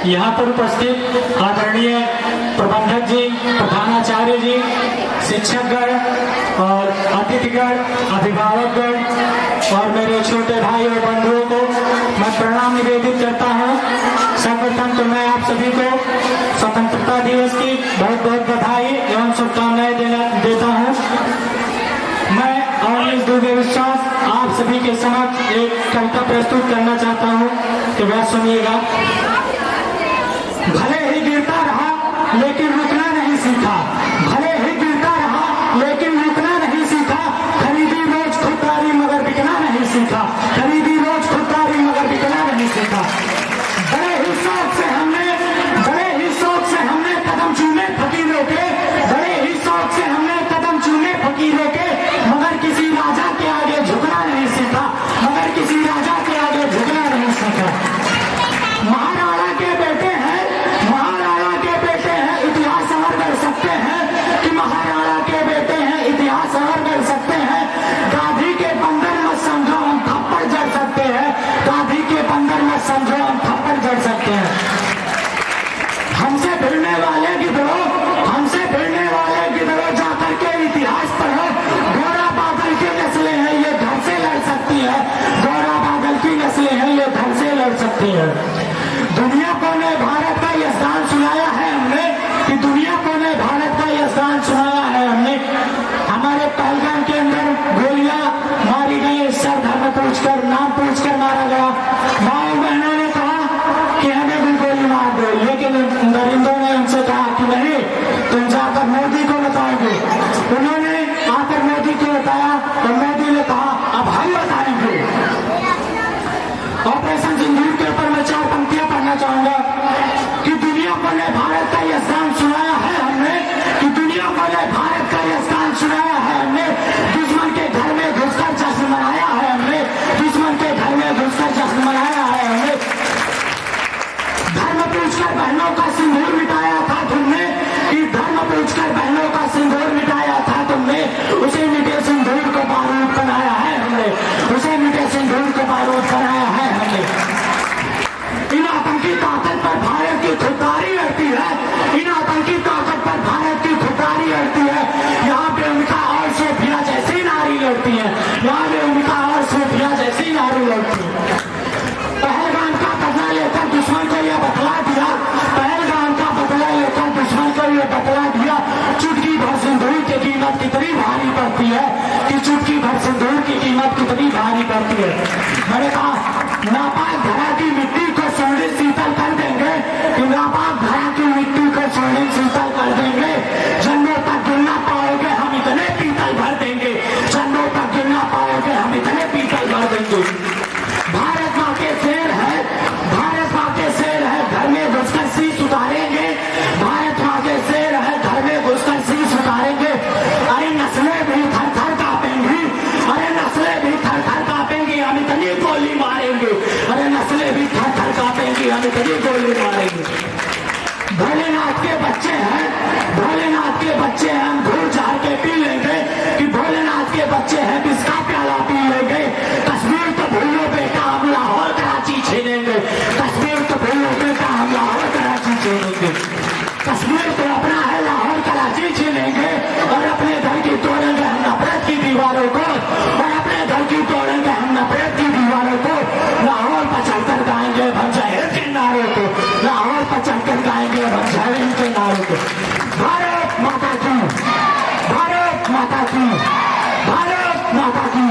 यहाँ पर उपस्थित आदरणीय प्रबंधक जी, प्रधानाचार्य जी, शिक्षकगण और अतिथिगण, अभिभावकगण और मेरे छोटे भाई और बंधुओं को मैं प्रणाम निवेदित करता हूँ। सर्वप्रथम तो मैं आप सभी को स्वतंत्रता दिवस की बहुत बहुत बधाई एवं शुभकामनाएं देता हूँ। मैं अवनीश दुबे विश्वास आप सभी के समक्ष एक कविता प्रस्तुत करना चाहता हूँ, तो वह सुनिएगा। भले ही गिरता रहा लेकिन रुकना नहीं सीखा, भले ही गिरता रहा लेकिन रुकना नहीं सीखा, खरीदी रोज खुददारी मगर बिकना नहीं सीखा, खरीदी रोज खुददारी मगर बिकना नहीं सीखा। बड़े ही शौक से हमने कदम चूमे फकीरों के, बड़े ही शौक से हमने कदम चूमे फकीरों के, मगर किसी राजा के आगे झुकना नहीं सीखा, मगर किसी राजा के आगे झुकना नहीं सीखा। महाराणा के बेटे हैं, महाराणा के बेटे हैं, इतिहास और कर सकते हैं कि महाराणा के बेटे हैं, इतिहास और कर सकते हैं। गांधी के बंदर मत समझो हम थप्पड़ जड़ सकते हैं, गांधी के बंदर मत समझो हम थप्पड़ जड़ सकते हैं। हमसे भिड़ने वाले गिदड़ों, हमसे भिड़ने वाले गिदड़ों जाकर के इतिहास पढ़ो। गोरा बादल की नस्लें हैं ये घर से लड़ सकती है, गोरा बादल की नस्लें हैं ये घर से लड़ सकती है। दुनिया को ने भारत का यशगान सुनाया है हमने, कि दुनिया को ने भारत का यशगान सुनाया है हमने। हमारे पहलगाम के अंदर गोलियां मारी गई, सर धर्म पूछकर, नाम पूछकर मारा गया। माओ बहनों ने कहा कि हमें भी गोली मार दो, लेकिन नरेंद्र ने उनसे कहा कि नहीं, तुम जाकर मोदी को बताओगे। उन्होंने आकर मोदी को बताया तो मोदी ने कहा अब हम बताएंगे। ऑपरेशन सिंदूर के ऊपर मैं 4 पंक्तियां पढ़ना चाहूंगा कि दुनिया को ने भारत का यशगान सुनाया है हमने, कि दुनिया को ने भारत का यशगान सुनाया है हमने। दुश्मन के घर में घुसकर जश्न मनाया है हमने, दुश्मन के घर में घुसकर जश्न मनाया है हमने। धर्म पूछकर बहनों का सिंदूर मिटाया था तुमने, कि धर्म पूछकर बहनों का सिंदूर मिटाया था तुमने। उसे मिटे सिंदूर को बारूद बनाया है हमने, उसे मिटे सिंदूर को बारूद बनाया है हमने। इन आतंकी ताकत पर भारत की खुददारी अड़ती है, इन आतंकी ताकत पर भारत की खुददारी अड़ती है। यहाँ पे उनका और सोफिया जैसी नारी लड़ती है, यहाँ पे उनका और सोफिया जैसी नारी लड़ती है। पहलगाम का बदला लेकर दुश्मन को यह बतला दिया, पहलगाम का बदला लेकर दुश्मन को यह बतला दिया, चुटकी भर सिंदूर की कीमत कितनी भारी पड़ती है, कि चुटकी भर सिंदूर की कीमत कितनी भारी पड़ती है। मैंने कहा नापाक धरा की मिट्टी को स्वर्णिम शीतल कर देंगे, कि नापाक धरा की मिट्टी को स्वर्णिम शीतल कर देंगे। जन्नों तक गिर ना पाओगे हम इतने पीतल भर देंगे, जन्नों तक गिर ना पाओगे हम इतने पीतल भर देंगे। भारत माँ के शेर है, भारत माँ के शेर है, घर में घुसकर शीश उतारेंगे, भारत माँ के शेर है, घर में घुसकर शीश उतारेंगे। अरे नस्लें भी थर थर कांपेंगी, अरे नस्लें भी थर थर कांपेंगी, हम इतनी गोली मारेंगे, अरे नस्लें भी थर थर कांपेंगी, हम इतनी गोली मारेंगे। भोलेनाथ के बच्चे हैं, भोलेनाथ के बच्चे हैं, हम घूर झाड़ के पी लेंगे, कि भोलेनाथ के बच्चे हैं, किसका प्याला पी लेंगे। कश्मीर तो भूलो बेटा हम लाहौर कराची छीनेंगे, कश्मीर तो भूलो बेटा हम लाहौर कराची छीनेंगे। कश्मीर तो अपना है, लाहौर कराची छीनेंगे, और अपने घर की तोड़ेंगे हम नफरत की दीवारों को, और अपने घर की तोड़ेंगे हम नफरत की दीवारों को। लाहौर पर चढ़कर गाएंगे भंजायर के नारों को, लाहौर पर चढ़कर गाएंगे भंजायर के नारों को। भारत माता की, भारत माता की, भारत माता की।